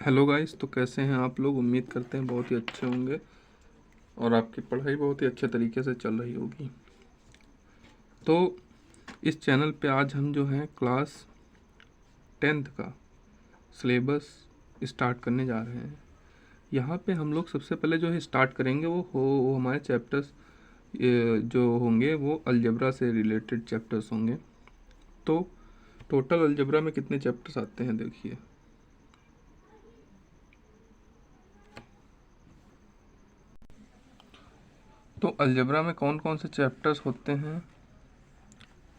Hello guys, तो कैसे हैं आप लोग। उम्मीद करते हैं बहुत ही अच्छे होंगे और आपकी पढ़ाई बहुत ही अच्छे तरीके से चल रही होगी। तो इस चैनल पे आज हम जो हैं क्लास 10th का सिलेबस स्टार्ट करने जा रहे हैं। यहाँ पे हम लोग सबसे पहले जो है स्टार्ट करेंगे वो हमारे चैप्टर्स जो होंगे वो अलजेब्रा से रिलेटेड चैप्टर्स होंगे। तो टोटल अलजेब्रा में कितने चैप्टर्स आते हैं देखिए। तो अलजेब्रा में कौन कौन से चैप्टर्स होते हैं,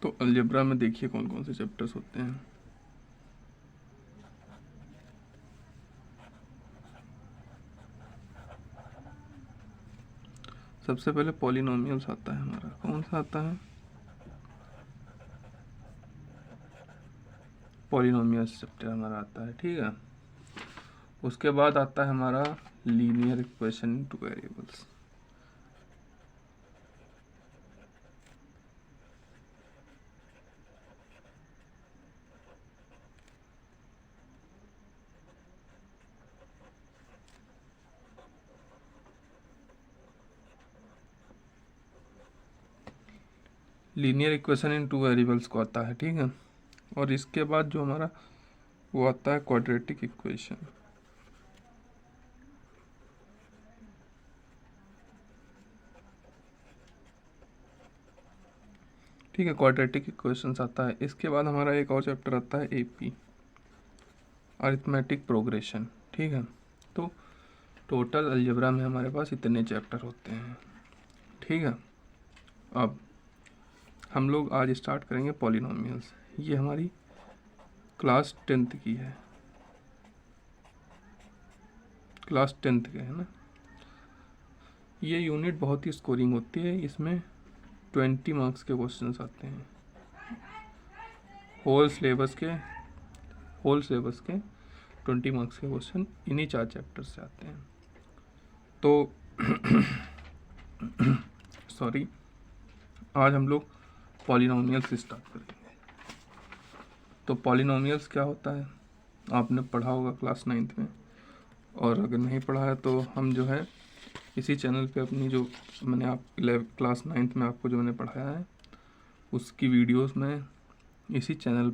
तो अलजेब्रा में देखिए कौन कौन से चैप्टर्स होते हैं। सबसे पहले पॉलिनोमियल्स आता है हमारा। कौन सा आता है? पॉलिनोमियल्स चैप्टर हमारा आता है, ठीक है। उसके बाद आता है हमारा linear equation in two variables. Linear equation in two variables को आता है, ठीक है। और इसके बाद जो हमारा वो आता है क्वाड्रेटिक इक्वेशन। ठीक है, क्वाड्रेटिक इक्वेशंस आता है। इसके बाद हमारा एक और चैप्टर आता है एपी, अरिथमेटिक प्रोग्रेशन, ठीक है। तो टोटल अलजेब्रा में हमारे पास इतने चैप्टर होते हैं, ठीक है। अब हम लोग आज स्टार्ट करेंगे पॉलिनोमियल्स। ये हमारी क्लास 10th की है, क्लास 10th के है ना। ये यूनिट बहुत ही स्कोरिंग होती है। इसमें 20 मार्क्स के क्वेश्चंस आते हैं। होल सिलेबस के 20 मार्क्स के क्वेश्चन इन्हीं 4 चैप्टर से आते हैं। तो सॉरी, आज हम लोग पॉलिनोमियल्स स्टार्ट करेंगे। तो पॉलिनोमियल्स क्या होता है आपने पढ़ा होगा क्लास 9th में, और अगर नहीं पढ़ा है तो हम जो है इसी चैनल पे अपनी जो मैंने आप क्लास 9th में आपको जो मैंने पढ़ाया है उसकी वीडियोस में इसी चैनल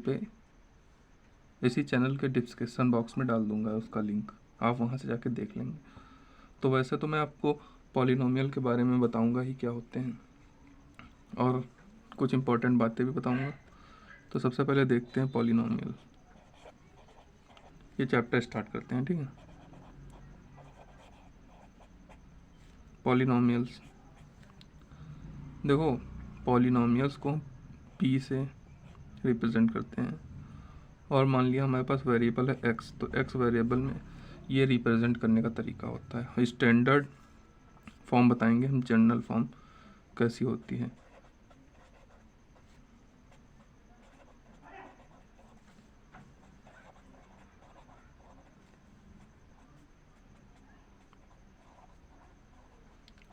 के डिस्क्रिप्शन बॉक्स में डाल दूंगा उसका लिंक, आप वहाँ से जाके देख लेंगे। तो वैसे तो मैं आपको पॉलिनोमियल के बारे में बताऊंगा ही क्या होते हैं, और कुछ इम्पोर्टेंट बातें भी बताऊंगा। तो सबसे पहले देखते हैं पॉलिनोमियल। ये चैप्टर स्टार्ट करते हैं, ठीक है। पॉलिनोमियल्स देखो, पॉलिनोमियल्स को पी से रिप्रेजेंट करते हैं। और मान लिया हमारे पास वेरिएबल है एक्स, तो एक्स वेरिएबल में ये रिप्रेजेंट करने का तरीका होता है। स्टैंडर्ड फॉर्म बताएंगे हम, जनरल फॉर्म कैसी होती है।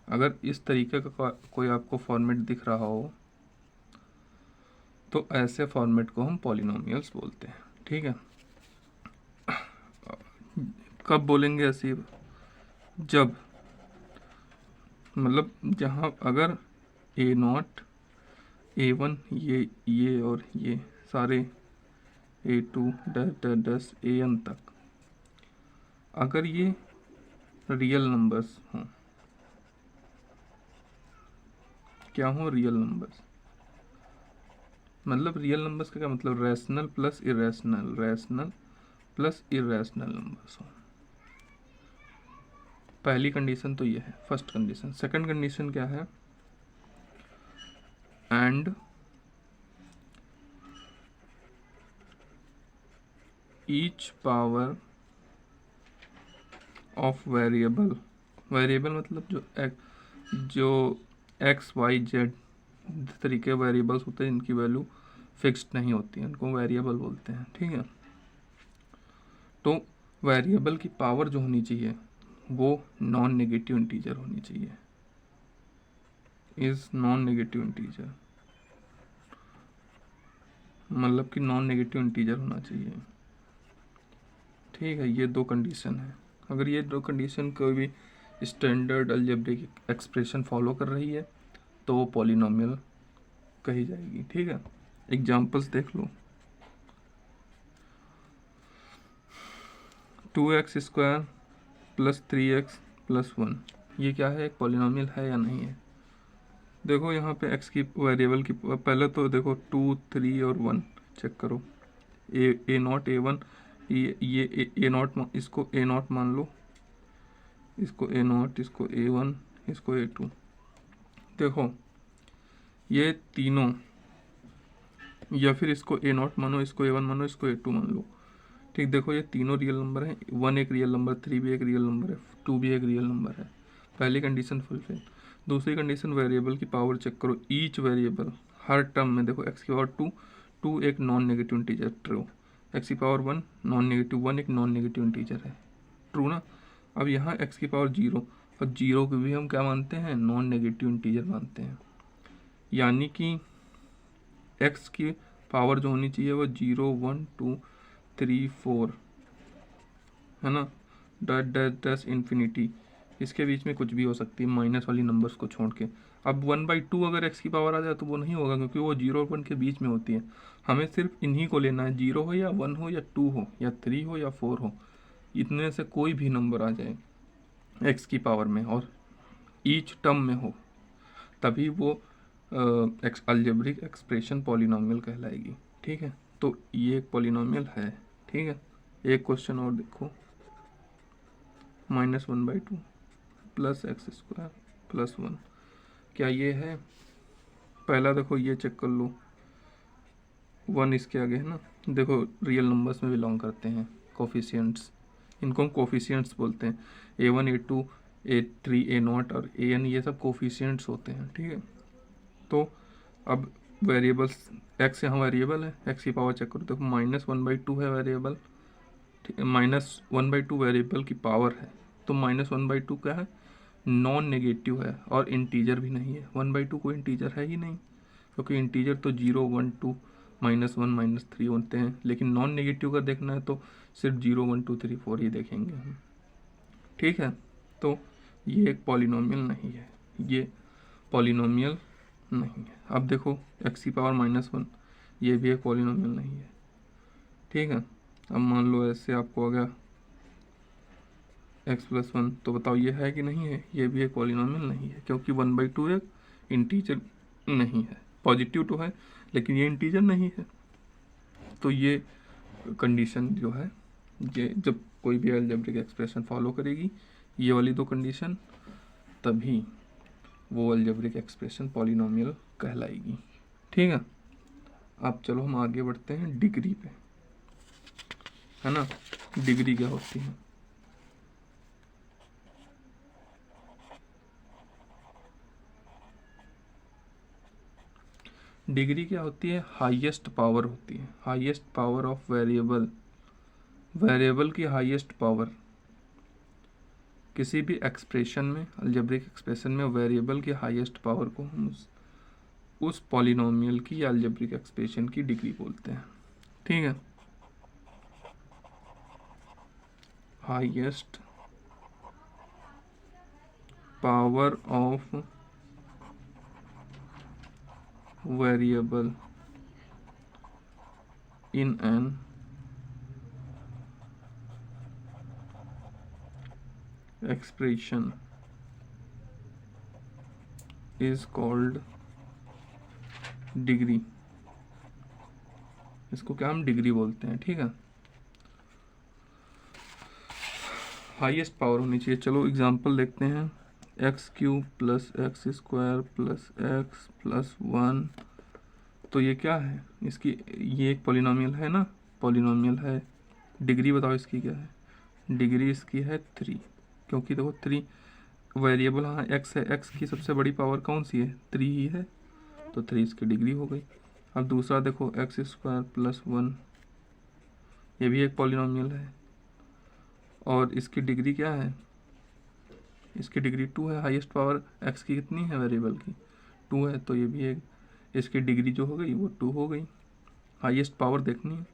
अगर इस तरीके का कोई आपको फॉर्मेट दिख रहा हो तो ऐसे फॉर्मेट को हम पॉलिनोमियल्स बोलते हैं, ठीक है। कब बोलेंगे ऐसी? जब मतलब जहाँ अगर A0 A1 ये और ये सारे A2 डस AN तक अगर ये रियल नंबर्स हों। क्या हों? Real numbers. मतलब रियल नंबर्स का क्या मतलब? रैशनल प्लस इरेशनल नंबर्स हों। पहली कंडीशन तो ये है, फर्स्ट कंडीशन। सेकंड कंडीशन क्या है? And each power of variable मतलब जो एक्स वाई जेड तरीके वेरिएबल्स होते हैं जिनकी वैल्यू फिक्स्ड नहीं होती है, उनको वेरिएबल बोलते हैं, ठीक है। तो वेरिएबल की पावर जो होनी चाहिए वो नॉन नेगेटिव इंटीजर होनी चाहिए। इज नॉन नेगेटिव इंटीजर मतलब कि नॉन नेगेटिव इंटीजर होना चाहिए, ठीक है, ये 2 कंडीशन है। अगर ये 2 कंडीशन कोई भी स्टैंडर्ड अलजेब्रिक एक्सप्रेशन फॉलो कर रही है तो वो पॉलिनोमियल कही जाएगी। ठीक है, एग्जांपल्स देख लो। 2x² + 3x + 1 ये क्या है, एक पॉलिनोमियल है या नहीं है? देखो यहाँ पे x की वेरिएबल की पहले तो देखो 2, 3 और 1 चेक करो। a0 a1 ये a0 इसको a0 मान लो, इसको a0, इसको a1, इसको a2। देखो ये तीनों, या फिर इसको a0 मानो, इसको a1 मानो, इसको a2 मान लो। ठीक, देखो ये तीनों रियल नंबर हैं। 1 एक रियल नंबर, 3 भी एक रियल नंबर है, 2 भी एक रियल नंबर है। पहली कंडीशन फुलफिल। दूसरी कंडीशन वेरिएबल की पावर चेक करो। ईच वेरिएबल हर टर्म में देखो x की पावर 2, 2 एक non negative integer, true. x की पावर 1 नॉन नेगेटिव, 1 एक नॉन नेगेटिव इंटीजर है, ट्रू ना। अब यहाँ x की पावर 0, और 0 को भी हम क्या मानते हैं, नॉन नेगेटिव इंटीजर मानते हैं। यानी कि x की पावर जो होनी चाहिए वो 0, 1, 2, 3, 4 है ना, डैट डैट डैश इन्फिनिटी, इसके बीच में कुछ भी हो सकती है माइनस वाली नंबर्स को छोड़ के। अब 1/2 अगर x की पावर आ जाए तो वो नहीं होगा, क्योंकि वो 0 और 1 के बीच में होती है। हमें सिर्फ इन्हीं को लेना है, 0 हो या 1 हो या 2 हो या 3 हो या 4 हो, इतने से कोई भी नंबर आ जाए x की पावर में और ईच टर्म में हो, तभी वो अलजेब्रिक एक्सप्रेशन पॉलिनोमियल कहलाएगी। ठीक है, तो ये एक पॉलिनोमियल है। ठीक है, एक क्वेश्चन और देखो। -1/2 + x² + 1 क्या ये है? पहला देखो ये चेक कर लो, 1 इसके आगे है ना। देखो रियल नंबर्स में बिलोंग करते हैं कोफिशिएंट्स, इनको हम कोफिशिएंट्स बोलते हैं। a1 a2 a3 a0 और an ये सब कोफिशिएंट्स होते हैं। ठीक है, तो अब वेरिएबल्स x यहाँ वेरिएबल है, x की पावर चेक करो। देखो -1/2 है वेरिएबल, ठीक है, -1/2 वेरिएबल की पावर है, तो -1/2 क्या है, नॉन नेगेटिव है और इंटीजर भी नहीं है। 1/2 कोई इंटीजर है ही नहीं, क्योंकि इंटीजर तो 0, 1, 2, -1, -3 होते हैं, लेकिन नॉन नेगेटिव का देखना है तो सिर्फ 0, 1, 2, 3, 4 ही देखेंगे हम। ठीक है, तो ये एक पॉलिनोमियल नहीं है, ये पॉलिनोमियल नहीं है। अब देखो x की पावर -1, ये भी एक पॉलिनोमियल नहीं है। ठीक है, अब मान लो ऐसे आपको आ गया x + 1, तो बताओ ये है कि नहीं है? ये भी एक पॉलिनोमियल नहीं है, क्योंकि 1/2 एक इंटीजर नहीं है। पॉजिटिव तो है लेकिन ये इंटीजर नहीं है। तो ये कंडीशन जो है, ये जब कोई भी अलजेब्रिक एक्सप्रेशन फॉलो करेगी ये वाली 2 कंडीशन, तभी वो अलजेब्रिक एक्सप्रेशन पॉलिनोमियल कहलाएगी। ठीक है, अब चलो हम आगे बढ़ते हैं डिग्री पे, है ना। डिग्री क्या होती है? डिग्री क्या होती है? हाईएस्ट पावर होती है, highest power of variable. Variable की हाईएस्ट पावर किसी भी एक्सप्रेशन में, अलजेब्रिक एक्सप्रेशन में वेरिएबल की हाईएस्ट पावर को हम उस पॉलिनोमियल की या अलजेब्रिक एक्सप्रेशन की डिग्री बोलते हैं। ठीक है, highest power of variable in an expression is called degree. इसको क्या हम डिग्री बोलते हैं। ठीक है, हाईएस्ट पावर होनी चाहिए। चलो एग्जांपल देखते हैं। x³ + x² + x + 1, तो ये क्या है? इसकी ये एक पॉलिनोमियल है ना, पॉलिनोमियल है। डिग्री बताओ इसकी क्या है? डिग्री इसकी है 3, क्योंकि देखो 3 वेरिएबल, हाँ x है, x की सबसे बड़ी पावर कौन सी है? 3 ही है, तो 3 इसकी डिग्री हो गई। अब दूसरा देखो x² + 1, ये भी एक पॉलिनोमियल है और इसकी डिग्री क्या है? इसकी डिग्री 2 है। हाईएस्ट पावर x की कितनी है वेरिएबल की? 2 है, तो ये भी एक, इसकी डिग्री जो हो गई वो 2 हो गई। हाईएस्ट पावर देखनी है।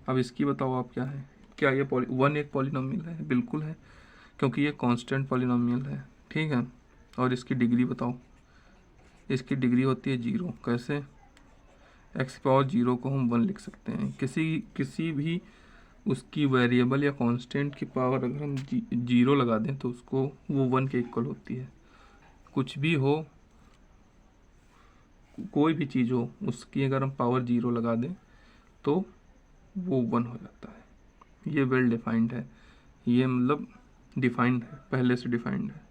अब इसकी बताओ आप क्या है? क्या ये 1 एक पॉलिनोमियल है? बिल्कुल है, क्योंकि ये कांस्टेंट पॉलिनोमियल है। ठीक है, और इसकी डिग्री बताओ। इसकी डिग्री होती है 0। कैसे? x पावर 0 को हम 1 लिख सकते हैं। किसी भी उसकी वेरिएबल या कांस्टेंट की पावर अगर हम 0 लगा दें तो उसको वो 1 के इक्वल होती है। कुछ भी हो, कोई भी चीज़ हो, उसकी अगर हम पावर 0 लगा दें तो वो 1 हो जाता है। ये वेल डिफाइंड है, ये मतलब डिफाइंड है, पहले से डिफाइंड है।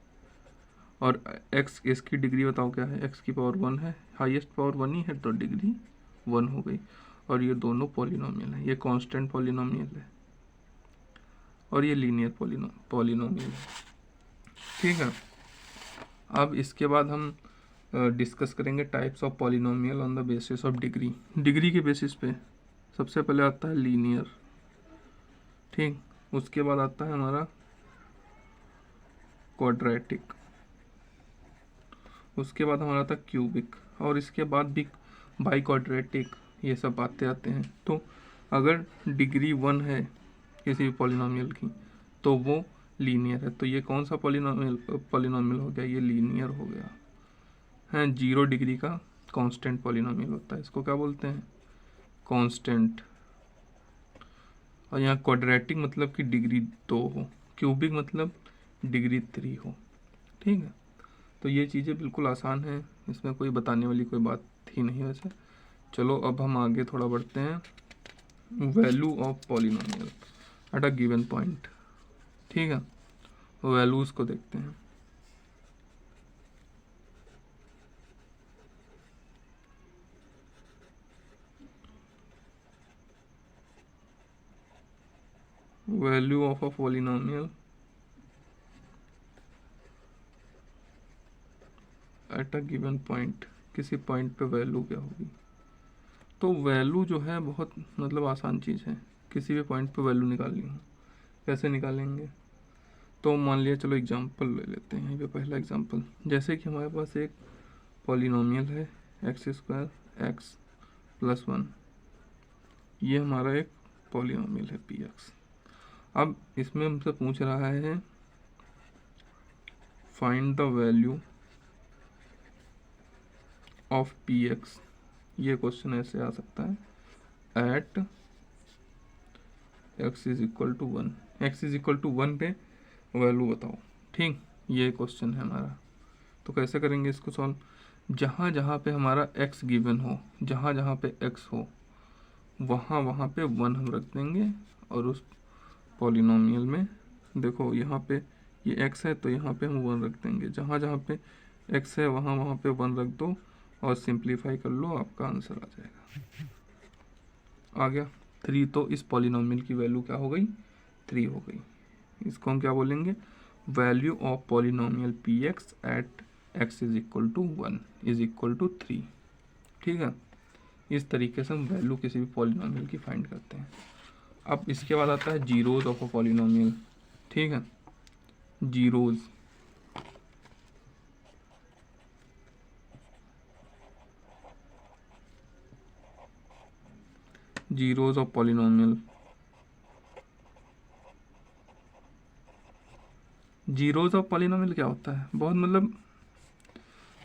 और x, इसकी डिग्री बताओ क्या है? x की पावर 1 है, हाईएस्ट पावर 1 ही है तो डिग्री 1 हो गई। और ये दोनों पॉलिनोमियल है, ये कांस्टेंट पॉलिनोमियल है और ये लीनियर पॉलिनोमियल है। ठीक है, अब इसके बाद हम डिस्कस करेंगे types of polynomial on the basis of degree. Degree के बेसिस पे सबसे पहले आता है लीनियर। ठीक, उसके बाद आता है हमारा क्वाड्रेटिक, उसके बाद हमारा आता है क्यूबिक, और इसके बाद भी बाई क्वाड्रेटिक, ये सब बातें आते हैं। तो अगर डिग्री 1 है किसी भी पॉलिनोमियल की तो वो लीनियर है। तो ये कौन सा पॉलिनोमियल हो गया? ये लीनियर हो गया है। 0 डिग्री का कांस्टेंट पॉलिनोमियल होता है, इसको क्या बोलते हैं? कांस्टेंट। और यहाँ क्वाड्रेटिक मतलब कि डिग्री 2 हो, क्यूबिक मतलब डिग्री 3 हो। ठीक है, तो ये चीज़ें बिल्कुल आसान हैं, इसमें कोई बताने वाली कोई बात ही नहीं वैसे। चलो अब हम आगे थोड़ा बढ़ते हैं। Value of polynomial at a given point. ठीक है, वैल्यूज़ को देखते हैं। Value of a polynomial at a given point, किसी पॉइंट पे वैल्यू क्या होगी? तो वैल्यू जो है बहुत मतलब आसान चीज़ है, किसी भी पॉइंट पे वैल्यू निकालनी हो। कैसे निकालेंगे? तो मान लिया, चलो एग्जांपल ले लेते हैं। ये पहला एग्जांपल, जैसे कि हमारे पास एक पॉलिनोमियल है x² x + 1, ये हमारा एक पॉलिनोमियल है px। अब इसमें हमसे पूछ रहा है find the value of px। ये क्वेश्चन ऐसे आ सकता है एट x = 1। x = 1 पे वैल्यू बताओ। ठीक, ये क्वेश्चन है हमारा। तो कैसे करेंगे इसको सॉल्व? जहाँ जहाँ पे हमारा x गिवन हो, जहाँ जहाँ पे x हो, वहाँ वहाँ पे 1 हम रख देंगे। और उस पॉलिनोमियल में देखो, यहाँ पे ये x है तो यहाँ पे हम 1 रख देंगे। जहाँ जहाँ पे x है वहाँ वहाँ पे 1 रख दो और सिंप्लीफाई कर लो, आपका आंसर आ जाएगा। आ गया 3। तो इस पॉलिनोमियल की वैल्यू क्या हो गई? 3 हो गई। इसको हम क्या बोलेंगे? Value of polynomial px at x = 1 = 3। ठीक है, इस तरीके से हम वैल्यू किसी भी पॉलिनोमियल की फाइंड करते हैं। अब इसके बाद आता है जीरोज ऑफ अ पॉलिनोमियल। ठीक है, zeros, zeros of polynomial. Zeros of polynomial क्या होता है? बहुत मतलब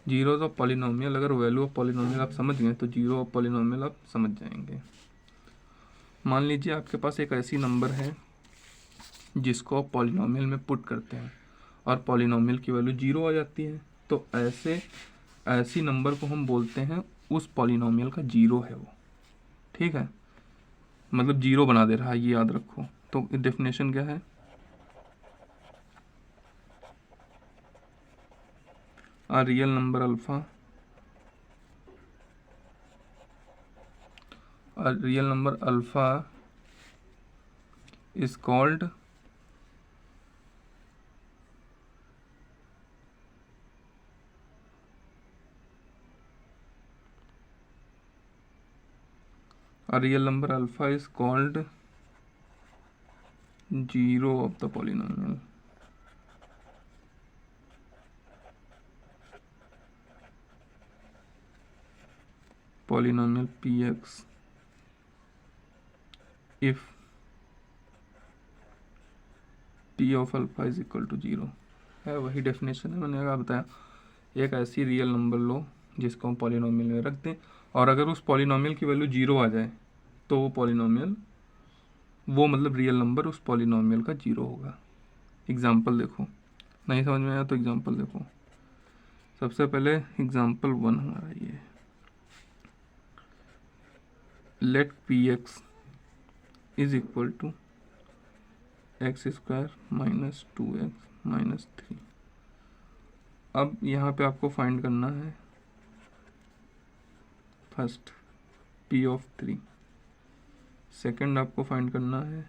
जीरोज ऑफ पॉलिनोमियल, अगर वैल्यू ऑफ पॉलिनोमियल आप समझ गए तो जीरो ऑफ पॉलिनोमियल आप समझ जाएंगे। मान लीजिए आपके पास एक ऐसी नंबर है जिसको आप पॉलिनोमियल में पुट करते हैं और पॉलिनोमियल की वैल्यू 0 आ जाती है, तो ऐसी नंबर को हम बोलते हैं उस पॉलिनोमियल का 0 है वो। ठीक है, मतलब 0 बना दे रहा है, ये याद रखो। तो डेफिनेशन क्या है? a real number alpha, a real number alpha is called a real number alpha is called zero of the polynomial. Polynomial px if P of alpha is equal to 0 है, वही डेफिनेशन है, मैंने अगर बताया। एक ऐसी रियल नंबर लो जिसको हम पॉलिनोमियल में रख दें, और अगर उस पॉलिनोमियल की वैल्यू 0 आ जाए तो वो पॉलिनोमियल, वो मतलब रियल नंबर उस पॉलिनोमियल का 0 होगा। एग्जाम्पल देखो, नहीं समझ में आया तो एग्जाम्पल देखो। सबसे पहले एग्जाम्पल 1 हमारा ये, let P X is equal to X square minus 2x minus 3। अब यहाँ पे आपको फाइंड करना है फर्स्ट p ऑफ 3, सेकंड आपको फाइंड करना है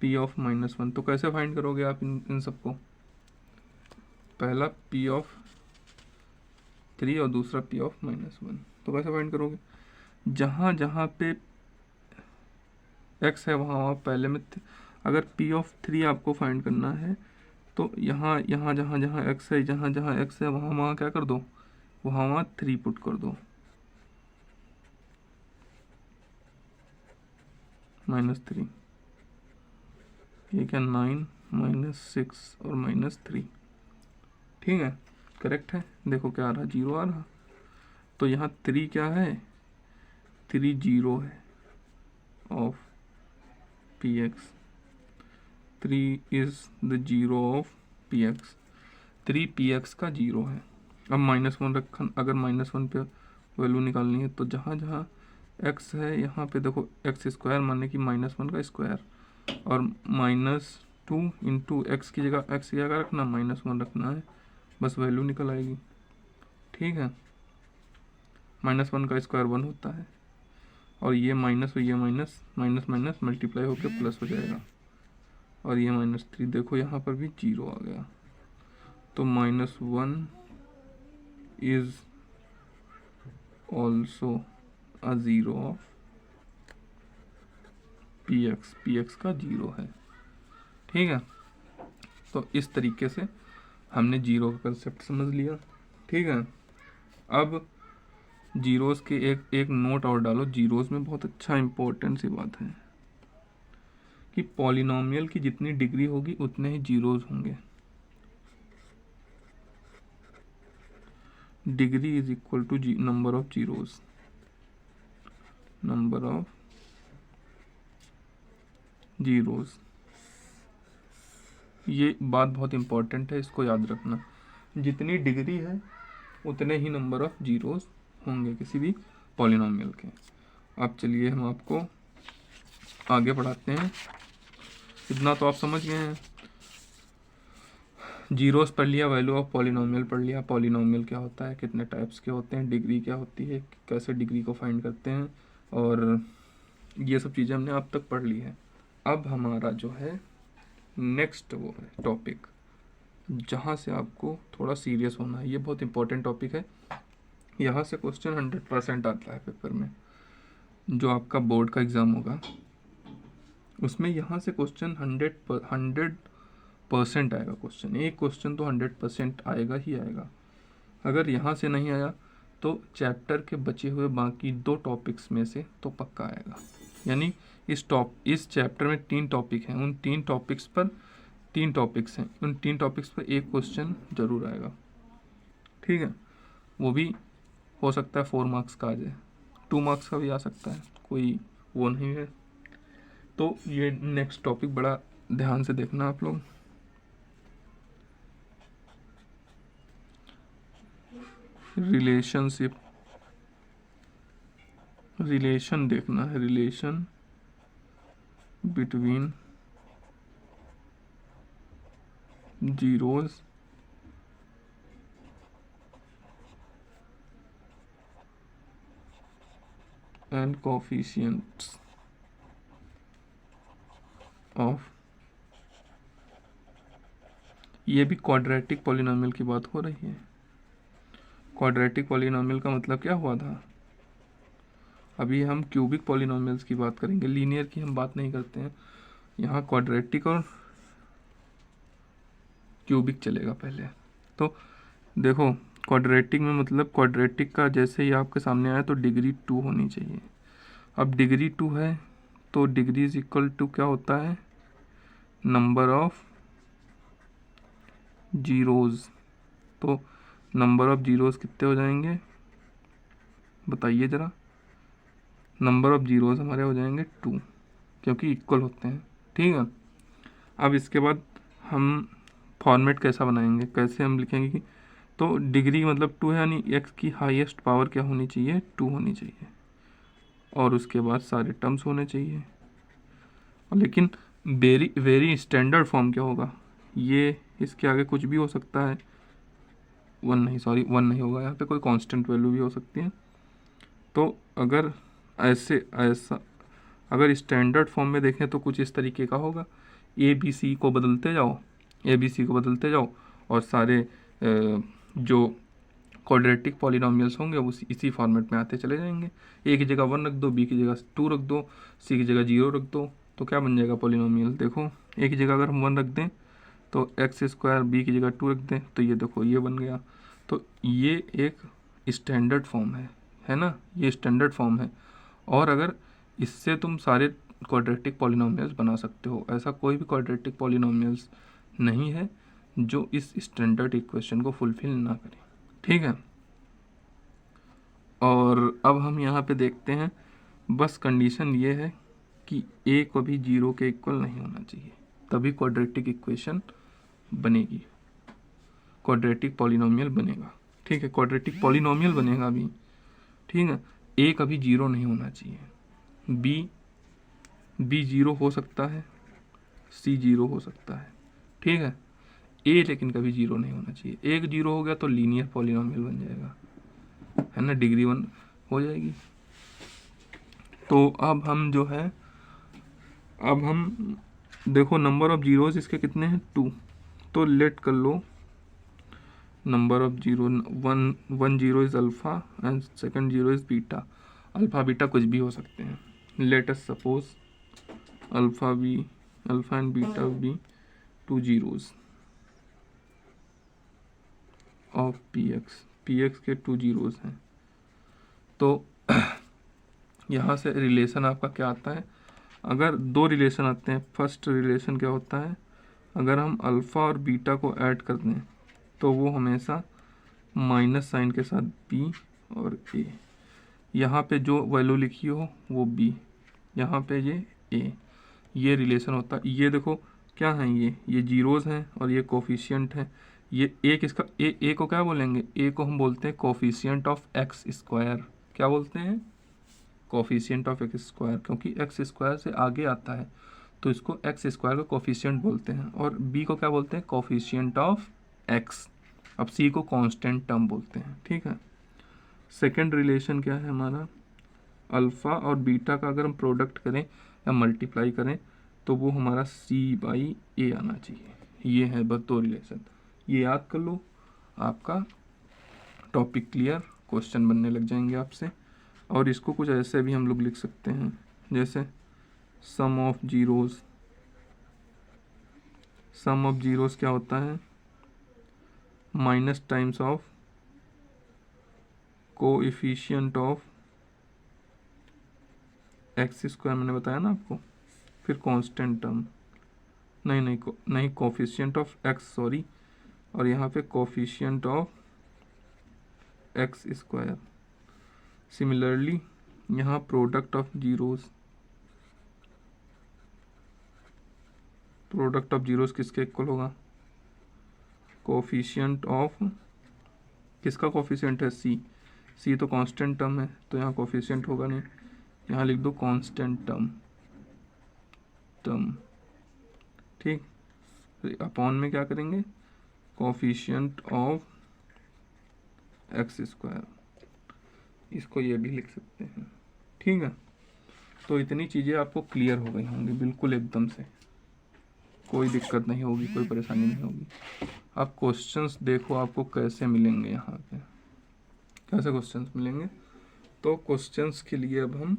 p ऑफ -1। तो कैसे फाइंड करोगे आप इन सबको? पहला p ऑफ 3 और दूसरा p ऑफ -1। तो कैसे फाइंड करोगे? जहाँ जहाँ पे x है वहाँ पहले में अगर p ऑफ 3 आपको फाइंड करना है तो यहाँ जहाँ जहाँ x है, जहाँ जहाँ x है वहाँ क्या कर दो, वहाँ 3 पुट कर दो, -3, ये क्या 9 -6 और -3, ठीक है, करेक्ट है। देखो क्या आ रहा, 0 आ रहा। तो यहाँ 3 क्या है, 3 0 है of px, 3 is the 0 of px, 3 px का 0 है। अब -1 रखा, अगर -1 पे वैल्यू निकालनी है तो जहाँ जहाँ x है यहाँ पे देखो x स्क्वायर माने कि -1 का स्क्वायर, और -2 इंटू एक्स की जगह रखना, -1 रखना है, बस वैल्यू निकल आएगी, ठीक है। -1 का स्क्वायर 1 होता है, और ये माइनस और ये माइनस, माइनस माइनस मल्टीप्लाई होकर प्लस हो जाएगा, और ये -3, देखो यहाँ पर भी 0 आ गया। तो -1 is also a 0 of px का 0 है, ठीक है। तो इस तरीके से हमने 0 का कंसेप्ट समझ लिया, ठीक है। अब जीरोस के एक नोट और डालो, जीरोस में बहुत अच्छा इंपॉर्टेंट सी बात है कि पॉलिनोमियल की जितनी डिग्री होगी उतने ही जीरोस होंगे। Degree is equal to number of zeros, number of zeros. ये बात बहुत इंपॉर्टेंट है, इसको याद रखना। जितनी डिग्री है उतने ही नंबर ऑफ जीरोस होंगे किसी भी पॉलिनोमियल के। अब चलिए हम आपको आगे बढ़ाते हैं। इतना तो आप समझ गए हैं, जीरोस पढ़ लिया, वैल्यू ऑफ पॉलिनोमियल पढ़ लिया, पॉलिनोमियल क्या होता है, कितने टाइप्स के होते हैं, डिग्री क्या होती है, कैसे डिग्री को फाइंड करते हैं, और ये सब चीज़ें हमने अब तक पढ़ ली है। अब हमारा जो है नेक्स्ट वो है टॉपिक जहाँ से आपको थोड़ा सीरियस होना है। ये बहुत इंपॉर्टेंट टॉपिक है, यहाँ से क्वेश्चन 100% आता है पेपर में। जो आपका बोर्ड का एग्ज़ाम होगा उसमें यहाँ से क्वेश्चन 100% आएगा क्वेश्चन। एक क्वेश्चन तो 100% आएगा ही आएगा। अगर यहाँ से नहीं आया तो चैप्टर के बचे हुए बाकी 2 टॉपिक्स में से तो पक्का आएगा। यानी इस चैप्टर में 3 टॉपिक हैं, उन 3 टॉपिक्स पर 3 टॉपिक्स हैं, उन 3 टॉपिक्स पर एक क्वेश्चन ज़रूर आएगा, ठीक है। वो भी हो सकता है 4 मार्क्स का आ जाए, 2 मार्क्स का भी आ सकता है, कोई वो नहीं है। तो ये नेक्स्ट टॉपिक बड़ा ध्यान से देखना आप लोग। रिलेशन देखना है, relation between zeros and coefficients of, ये भी क्वाड्रेटिक पॉलिनोमियल की बात हो रही है। क्वाड्रेटिक पॉलिनोमियल का मतलब क्या हुआ था? अभी हम क्यूबिक पॉलिनोमियल्स की बात करेंगे, लीनियर की हम बात नहीं करते हैं। यहाँ क्वाड्रेटिक और क्यूबिक चलेगा पहले। तो देखो क्वाड्रेटिक में मतलब क्वाड्रेटिक का जैसे ही आपके सामने आया तो डिग्री 2 होनी चाहिए। अब डिग्री 2 है तो डिग्री इज इक्वल टू क्या होता है, नंबर ऑफ जीरोज़। तो नंबर ऑफ जीरोज़ कितने हो जाएंगे बताइए ज़रा। नंबर ऑफ जीरोज़ हमारे हो जाएंगे 2, क्योंकि इक्वल होते हैं। ठीक है, अब इसके बाद हम फॉर्मेट कैसा बनाएंगे, कैसे हम लिखेंगे कि तो डिग्री मतलब 2 है, यानी एक्स की हाईएस्ट पावर क्या होनी चाहिए 2 होनी चाहिए, और उसके बाद सारे टर्म्स होने चाहिए। लेकिन वेरी वेरी स्टैंडर्ड फॉर्म क्या होगा, ये इसके आगे कुछ भी हो सकता है, 1 नहीं, सॉरी 1 नहीं होगा, यहाँ पे कोई कांस्टेंट वैल्यू भी हो सकती है। तो अगर ऐसा अगर स्टैंडर्ड फॉर्म में देखें तो कुछ इस तरीके का होगा, ए बी सी को बदलते जाओ, ए बी सी को बदलते जाओ, और सारे जो क्वाड्रेटिक पॉलिनोमियल्स होंगे वो इसी फॉर्मेट में आते चले जाएंगे। ए की जगह 1 रख दो, बी की जगह 2 रख दो, सी की जगह 0 रख दो, तो क्या बन जाएगा पॉलिनोमियल। देखो ए की जगह अगर हम 1 रख दें तो एक्स स्क्वायर, बी की जगह 2 रख दें तो ये देखो ये बन गया। तो ये एक स्टैंडर्ड फॉर्म है ना, ये स्टैंडर्ड फॉर्म है। और अगर इससे तुम सारे क्वाड्रेटिक पॉलिनोमियल्स बना सकते हो, ऐसा कोई भी क्वाड्रेटिक पॉलिनोमियल्स नहीं है जो इस स्टैंडर्ड इक्वेशन को फुलफिल ना करे। ठीक है, और अब हम यहाँ पे देखते हैं, बस कंडीशन ये है कि ए कभी 0 के इक्वल नहीं होना चाहिए, तभी क्वाड्रेटिक इक्वेशन बनेगी, क्वाड्रेटिक पॉलिनोमियल बनेगा। ठीक है, क्वाड्रेटिक पॉलिनोमियल बनेगा अभी। ठीक है, ए कभी 0 नहीं होना चाहिए, बी 0 हो सकता है, सी 0 हो सकता है। ठीक है, ए लेकिन कभी 0 नहीं होना चाहिए। एक 0 हो गया तो लीनियर पॉलिनोमियल बन जाएगा, है ना, डिग्री 1 हो जाएगी। तो अब हम जो है, अब हम देखो नंबर ऑफ जीरोज इसके कितने हैं 2, तो लेट कर लो number of zero, one zero is alpha and second zero is beta. Alpha beta कुछ भी हो सकते हैं। Let us suppose alpha and beta be 2 zeros of p x के 2 जीरोज हैं। तो यहाँ से रिलेशन आपका क्या आता है, अगर 2 रिलेशन आते हैं, फर्स्ट रिलेशन क्या होता है, अगर हम अल्फ़ा और बीटा को ऐड कर दें तो वो हमेशा माइनस साइन के साथ बी और ए, यहाँ पे जो वैल्यू लिखी हो वो बी, यहाँ पे ये ए, ये रिलेशन होता है। ये देखो क्या है, ये जीरोज़ हैं और ये कोफिशियंट है। ये ए किसका, ए को क्या बोलेंगे, ए को हम बोलते हैं कोफिशियंट ऑफ एक्स स्क्वायर। क्या बोलते हैं, कोफिशियंट ऑफ एक्स स्क्वायर, क्योंकि एक्स स्क्वायर से आगे आता है तो इसको एक्स स्क्वायर का कोफिशियंट बोलते हैं। और बी को क्या बोलते हैं, कोफिशियंट ऑफ एक्स। अब सी को कांस्टेंट टर्म बोलते हैं। ठीक है, सेकंड रिलेशन क्या है हमारा, अल्फ़ा और बीटा का अगर हम प्रोडक्ट करें या मल्टीप्लाई करें तो वो हमारा सी बाई ए आना चाहिए। ये है बस 2 रिलेशन, ये याद कर लो, आपका टॉपिक क्लियर, क्वेश्चन बनने लग जाएंगे आपसे। और इसको कुछ ऐसे भी हम लोग लिख सकते हैं, जैसे सम ऑफ जीरोज़ क्या होता है, minus times of coefficient of x square, मैंने बताया ना आपको, फिर कांस्टेंट टर्म, नहीं कोफिशिएंट ऑफ एक्स, सॉरी, और यहाँ पे coefficient of x square. Similarly यहाँ प्रोडक्ट ऑफ जीरोज़ किसके इक्वल होगा, कोफिशिएंट ऑफ, किसका कोफिशिएंट है, सी तो कांस्टेंट टर्म है तो यहाँ कोफिशिएंट होगा नहीं, यहाँ लिख दो कांस्टेंट टर्म। ठीक, अपॉन में क्या करेंगे, कोफिशिएंट ऑफ एक्स स्क्वायर, इसको ये भी लिख सकते हैं। ठीक है, तो इतनी चीज़ें आपको क्लियर हो गई होंगी बिल्कुल एकदम से, कोई दिक्कत नहीं होगी, कोई परेशानी नहीं होगी। आप क्वेश्चंस देखो आपको कैसे मिलेंगे, यहाँ पे कैसे क्वेश्चंस मिलेंगे। तो क्वेश्चंस के लिए अब हम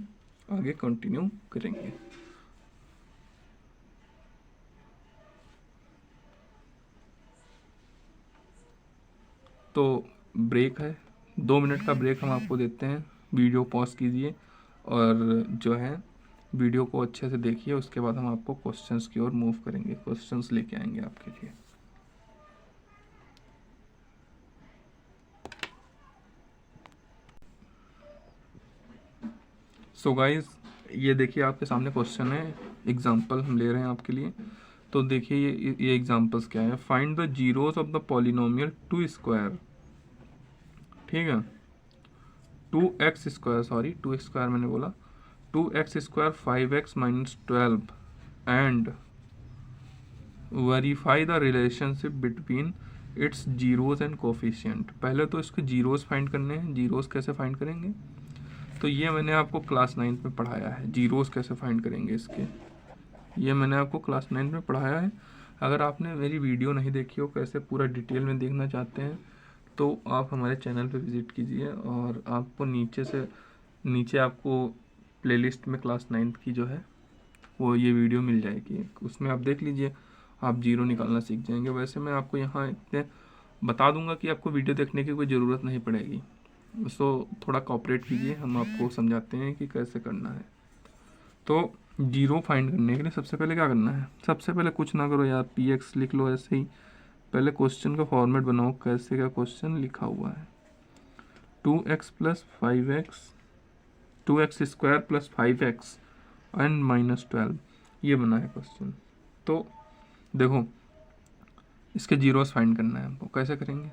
आगे कंटिन्यू करेंगे। तो ब्रेक है, 2 मिनट का ब्रेक हम आपको देते हैं, वीडियो पॉज कीजिए और जो है वीडियो को अच्छे से देखिए, उसके बाद हम आपको क्वेश्चंस की ओर मूव करेंगे, क्वेश्चंस लेके आएंगे आपके लिए। सो गाइस, ये देखिए आपके सामने क्वेश्चन है, एग्जांपल हम ले रहे हैं आपके लिए। तो देखिए ये एग्जांपल्स क्या है। Find the zeros of the polynomial 2 square, ठीक है, 2x square, sorry 2x square मैंने बोला, 2x square 5x minus 12 and verify the relationship between its zeros and coefficient. पहले तो इसके जीरोस फाइंड करने हैं। जीरोस कैसे फाइंड करेंगे, तो ये मैंने आपको क्लास 9 में पढ़ाया है। जीरोस कैसे फाइंड करेंगे इसके, ये मैंने आपको क्लास 9 में पढ़ाया है। अगर आपने मेरी वीडियो नहीं देखी हो, कैसे पूरा डिटेल में देखना चाहते हैं, तो आप हमारे चैनल पे विज़िट कीजिए और आपको नीचे आपको प्लेलिस्ट में क्लास 9 की जो है वो ये वीडियो मिल जाएगी, उसमें आप देख लीजिए, आप जीरो निकालना सीख जाएंगे। वैसे मैं आपको यहाँ इतने बता दूंगा कि आपको वीडियो देखने की कोई ज़रूरत नहीं पड़ेगी। सो थोड़ा कॉपरेट कीजिए, हम आपको समझाते हैं कि कैसे करना है। तो जीरो फाइंड करने के लिए सबसे पहले क्या करना है, सबसे पहले कुछ ना करो यार, पी एक्स लिख लो ऐसे ही। पहले क्वेश्चन का फॉर्मेट बनाओ, कैसे क्या क्वेश्चन लिखा हुआ है। 2x plus 5x, 2x square plus 5x and minus 12, ये बना है क्वेश्चन। तो देखो, इसके जीरोस फाइंड करना है हमको। कैसे करेंगे,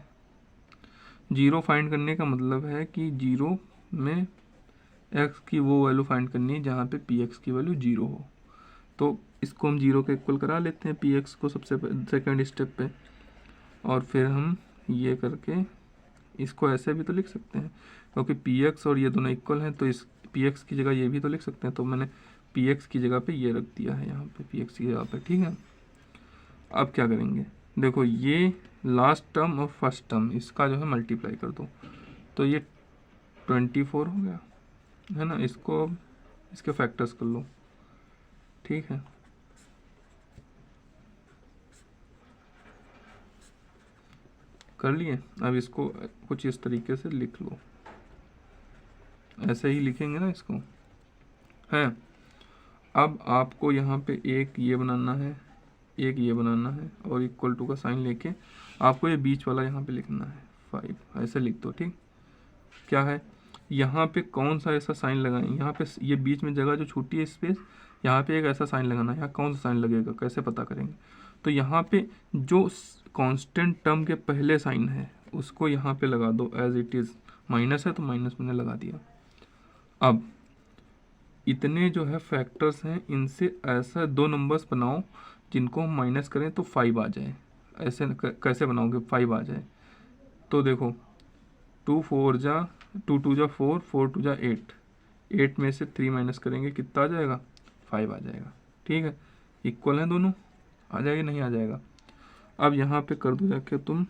जीरो फाइंड करने का मतलब है कि जीरो में x की वो वैल्यू फाइंड करनी है जहाँ पे पी एक्स की वैल्यू जीरो हो। तो इसको हम जीरो के इक्वल करा लेते हैं, पी एक्स को सबसे सेकेंड स्टेप पे, और फिर हम ये करके इसको ऐसे भी तो लिख सकते हैं, क्योंकि पी एक्स और ये दोनों इक्वल हैं, तो इस पी एक्स की जगह ये भी तो लिख सकते हैं। तो मैंने पी एक्स की जगह पे ये रख दिया है यहाँ पे, पी एक्स की जगह पे, ठीक है। अब क्या करेंगे, देखो ये लास्ट टर्म और फर्स्ट टर्म इसका जो है मल्टीप्लाई कर दो, तो ये 24 हो गया है ना। इसको इसके फैक्टर्स कर लो, ठीक है। कर लिए। अब इसको कुछ इस तरीके से लिख लो, ऐसे ही लिखेंगे ना इसको, है। अब आपको यहाँ पे एक ये बनाना है, एक ये बनाना है, और इक्वल टू का साइन लेके आपको ये बीच वाला यहाँ पे लिखना है 5, ऐसे लिख दो, ठीक। क्या है, यहाँ पे कौन सा ऐसा साइन लगाएं, यहाँ पे ये बीच में जगह जो छूटी है स्पेस, यहाँ पे एक ऐसा साइन लगाना है। यहाँ कौन सा साइन लगेगा, कैसे पता करेंगे, तो यहाँ पे जो कांस्टेंट टर्म के पहले साइन है उसको यहाँ पे लगा दो एज इट इज़। माइनस है तो माइनस मैंने लगा दिया। अब इतने जो है फैक्टर्स हैं, इनसे ऐसा दो नंबर्स बनाओ जिनको हम माइनस करें तो 5 आ जाए। ऐसे कैसे बनाओगे, 5 आ जाए, तो देखो 2 4 जा 2 2 जा 4, 4 2 जा 8, 8 में से 3 माइनस करेंगे कितना आ जाएगा, 5 आ जाएगा, ठीक है। इक्वल हैं दोनों, आ जाएगा नहीं आ जाएगा। अब यहाँ पे कर दो जाके तुम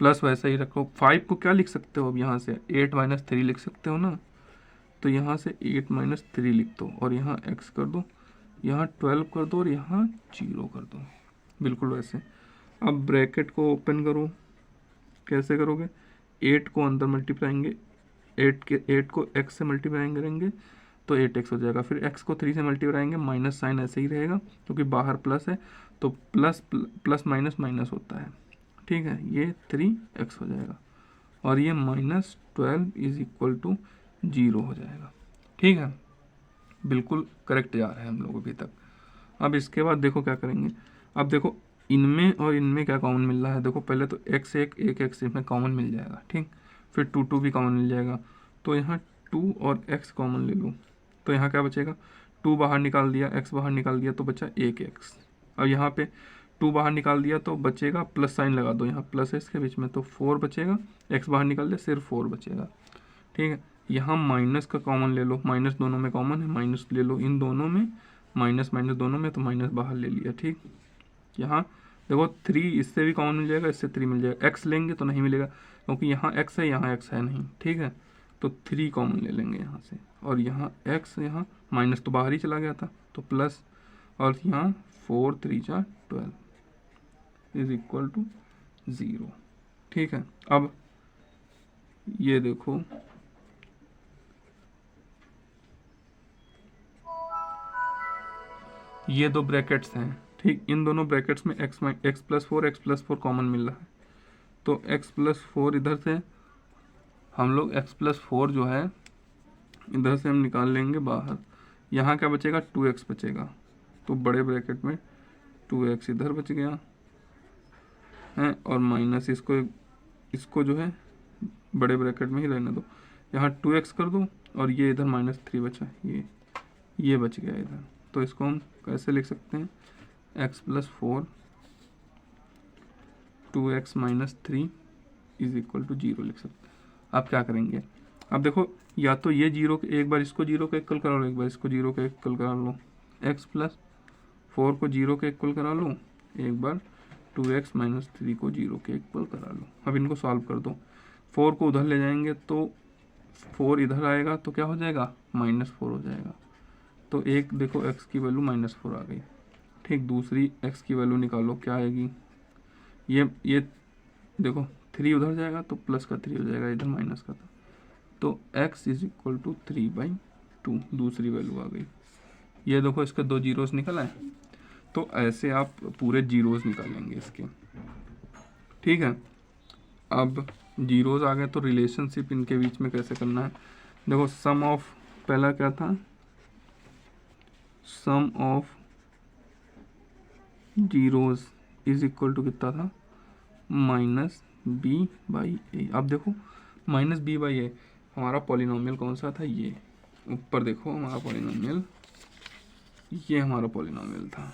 प्लस, वैसा ही रखो। 5 को क्या लिख सकते हो अब, यहाँ से 8 माइनस 3 लिख सकते हो ना, तो यहाँ से 8 माइनस 3 लिख दो, और यहाँ x कर दो, यहाँ 12 कर दो, और यहाँ 0 कर दो, बिल्कुल वैसे। अब ब्रैकेट को ओपन करो, कैसे करोगे, 8 को अंदर मल्टीप्लाएंगे, 8 को x से मल्टीप्लाई करेंगे तो 8x हो जाएगा। फिर x को 3 से मल्टीप्लाई, माइनस साइन ऐसे ही रहेगा क्योंकि बाहर प्लस है, तो प्लस प्लस माइनस माइनस होता है, ठीक है। ये 3x हो जाएगा, और ये माइनस 12 इज इक्वल टू 0 हो जाएगा, ठीक है। बिल्कुल करेक्ट जा रहा है हम लोग अभी तक। अब इसके बाद देखो क्या करेंगे, अब देखो इनमें और इनमें क्या कॉमन मिल रहा है। देखो पहले तो x एक x इसमें कॉमन मिल जाएगा, ठीक। फिर 2 2 भी कॉमन मिल जाएगा, तो यहाँ 2 और x कॉमन ले लो, तो यहाँ क्या बचेगा, 2 बाहर निकाल दिया, x बाहर निकाल दिया, तो बचा 1x। अब यहाँ पे 2 बाहर निकाल दिया तो बचेगा, प्लस साइन लगा दो, यहाँ प्लस है इसके बीच में, तो 4 बचेगा। x बाहर निकाल दिया, सिर्फ 4 बचेगा, ठीक है। यहाँ माइनस का कॉमन ले लो, माइनस दोनों में कॉमन है, माइनस ले लो इन दोनों में, माइनस माइनस दोनों में, तो माइनस बाहर ले लिया, ठीक। यहाँ देखो 3 इससे भी कॉमन मिल जाएगा, इससे 3 मिल जाएगा। x लेंगे तो नहीं मिलेगा क्योंकि यहाँ x है, यहाँ x है नहीं, ठीक है। तो 3 कॉमन ले लेंगे यहाँ से, और यहाँ x, यहाँ माइनस तो बाहर ही चला गया था, तो प्लस, और यहाँ 4 3 जा 12 इज इक्वल टू 0, ठीक है। अब ये देखो ये दो ब्रैकेट्स हैं, ठीक, इन दोनों ब्रैकेट्स में एक्स प्लस फोर कॉमन मिल रहा है, तो एक्स प्लस फोर इधर से हम लोग एक्स प्लस फोर जो है इधर से हम निकाल लेंगे बाहर। यहाँ क्या बचेगा, 2x बचेगा, तो बड़े ब्रैकेट में 2x इधर बच गया है, और माइनस इसको जो है बड़े ब्रैकेट में ही रहने दो, यहाँ 2x कर दो, और ये इधर -3 बचा, ये बच गया इधर। तो इसको हम कैसे लिख सकते हैं, x plus four 2x minus 3 is equal to 0 लिख सकते हैं। आप क्या करेंगे, अब देखो, या तो ये जीरो के, एक बार इसको जीरो के इक्वल करा लो, एक बार इसको जीरो के इक्वल करा लो, x प्लस फोर को जीरो के इक्वल करा लो, एक बार 2x माइनस 3 को जीरो के इक्वल करा लो। अब इनको सॉल्व कर दो, 4 को उधर ले जाएंगे तो 4 इधर आएगा तो क्या हो जाएगा, -4 हो जाएगा। तो एक देखो x की वैल्यू -4 आ गई, ठीक। दूसरी x की वैल्यू निकालो, क्या आएगी, ये देखो 3 उधर जाएगा तो प्लस का 3 हो जाएगा, इधर माइनस का था, तो x इज इक्वल टू 3/2 दूसरी वैल्यू आ गई। ये देखो इसके 2 जीरोस निकल आए, तो ऐसे आप पूरे जीरोस निकालेंगे इसके, ठीक है। अब जीरोस आ गए तो रिलेशनशिप इनके बीच में कैसे करना है, देखो सम ऑफ, पहला क्या था, sum of zeros is equal to कितना था, -b/a। अब देखो -b/a हमारा पॉलिनोमियल कौन सा था, ये ऊपर देखो हमारा पॉलिनोमियल, ये हमारा पॉलिनोमियल था।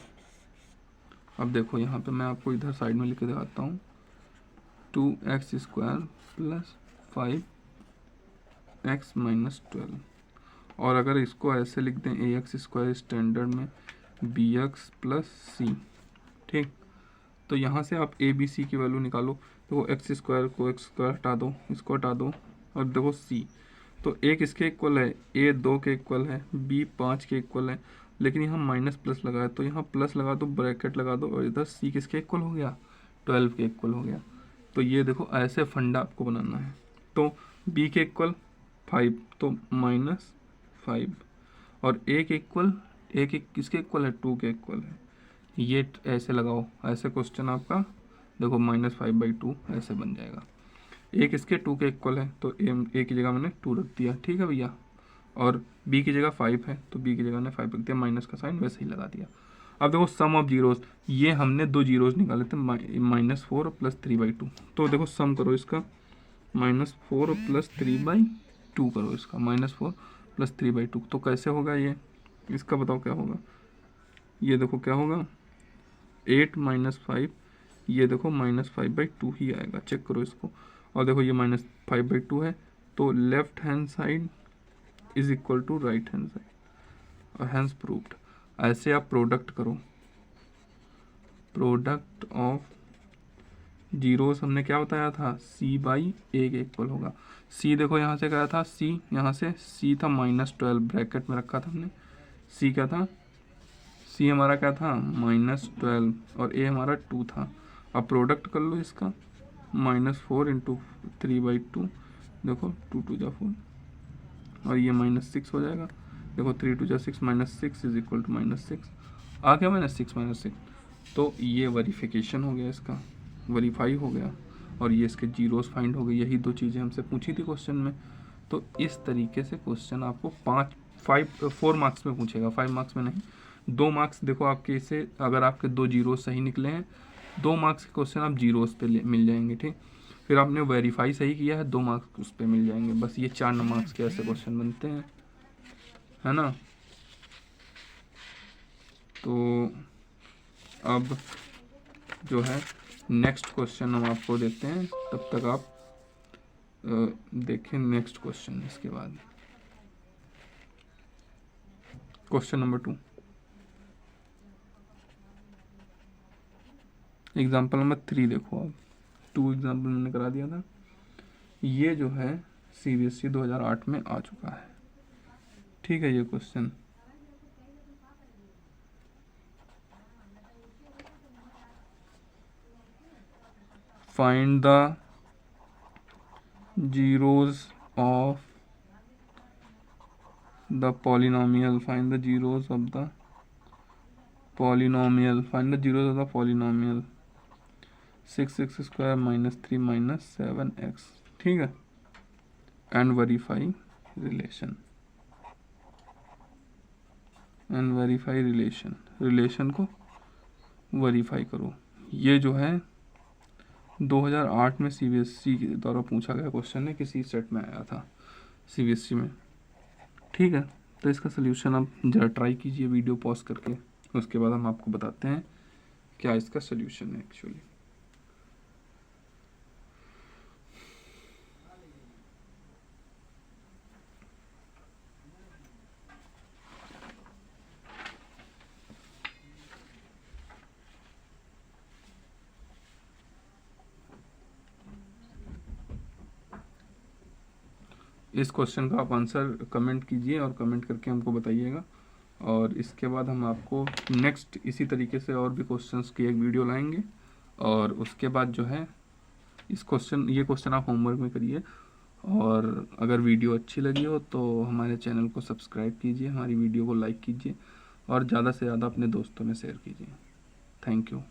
अब देखो यहाँ पे मैं आपको इधर साइड में लिख के दिखाता हूँ, 2x² प्लस 5x माइनस 12, और अगर इसको ऐसे लिख दें ax² स्टैंडर्ड में bx प्लस c, ठीक। तो यहाँ से आप a b c की वैल्यू निकालो, देखो x² को x² हटा दो, इसको हटा दो, और देखो c, तो एक इसके इक्वल है, a 2 के इक्वल है, b 5 के इक्वल है, लेकिन यहाँ माइनस प्लस लगा है, तो यहाँ प्लस लगा दो, ब्रैकेट लगा दो, और इधर c किसके इक्वल हो गया, 12 के इक्वल हो गया। तो ये देखो ऐसे फंडा आपको बनाना है। तो b के इक्वल 5, तो -5, और a के इक्वल, किसके इक्वल है, 2 के इक्वल है, ये ऐसे लगाओ, ऐसे क्वेश्चन आपका देखो -5/2 ऐसे बन जाएगा। एक इसके 2 के इक्वल है, तो a की जगह मैंने 2 रख दिया, ठीक है भैया, और b की जगह 5 है, तो b की जगह मैंने 5 रख दिया, माइनस का साइन वैसे ही लगा दिया। अब देखो सम ऑफ जीरोस, ये हमने 2 जीरोस निकाले थे, -4 प्लस 3/2, तो देखो सम करो इसका, -4 प्लस 3/2 करो इसका, -4 प्लस 3/2, तो कैसे होगा ये, इसका बताओ क्या होगा, ये देखो क्या होगा, 8 माइनस 5, ये देखो -5/2 ही आएगा, चेक करो इसको, और देखो ये -5/2 है, तो left hand side is equal to right hand side, और हैंस प्रूव्ड। ऐसे आप प्रोडक्ट करो, प्रोडक्ट ऑफ जीरोस हमने क्या बताया था, c/a के इक्वल होगा। c देखो यहाँ से क्या था, c यहाँ से c था -12, ब्रैकेट में रखा था हमने, c क्या था, c हमारा क्या था -12, और a हमारा 2 था। अब प्रोडक्ट कर लो इसका, -4 इंटू 3/2, देखो 2 2 जा 4, और ये -6 हो जाएगा, देखो 3 2 जा 6, -6 इज इक्वल टू -6 आ गया, -6, तो ये वेरिफिकेशन हो गया, इसका वेरीफाई हो गया, और ये इसके जीरोस फाइंड हो गए। यही 2 चीज़ें हमसे पूछी थी क्वेश्चन में। तो इस तरीके से क्वेश्चन आपको 4 मार्क्स में पूछेगा, 5 मार्क्स में नहीं। 2 मार्क्स देखो आपके इसे, अगर आपके 2 जीरोस सही निकले हैं, 2 मार्क्स के क्वेश्चन आप जीरोस पे मिल जाएंगे, ठीक। फिर आपने वेरीफाई सही किया है, 2 मार्क्स उस पर मिल जाएंगे। बस ये 4 मार्क्स के ऐसे क्वेश्चन बनते हैं, है ना। तो अब जो है नेक्स्ट क्वेश्चन हम आपको देते हैं, तब तक आप देखें नेक्स्ट क्वेश्चन। इसके बाद क्वेश्चन नंबर 2, एग्जाम्पल नंबर 3 देखो। अब 2 एग्जाम्पल मैंने करा दिया था, ये जो है CBSE 2008 में आ चुका है, ठीक है। ये question find the zeros of the polynomial, find the zeros of the polynomial, find the zeros of the polynomial. 6x square -3 - 7x, ठीक है। And verify relation, and verify relation, relation को वेरीफाई करो। ये जो है 2008 में CBSE के द्वारा पूछा गया क्वेश्चन है, किसी सेट में आया था CBSE में, ठीक है। तो इसका सल्यूशन आप ज़रा ट्राई कीजिए वीडियो पॉज करके, उसके बाद हम आपको बताते हैं क्या इसका सल्यूशन है एक्चुअली। इस क्वेश्चन का आप आंसर कमेंट कीजिए और कमेंट करके हमको बताइएगा, और इसके बाद हम आपको नेक्स्ट इसी तरीके से और भी क्वेश्चंस की एक वीडियो लाएंगे। और उसके बाद जो है ये क्वेश्चन आप होमवर्क में करिए, और अगर वीडियो अच्छी लगी हो तो हमारे चैनल को सब्सक्राइब कीजिए, हमारी वीडियो को लाइक कीजिए और ज़्यादा से ज़्यादा अपने दोस्तों में शेयर कीजिए। Thank you.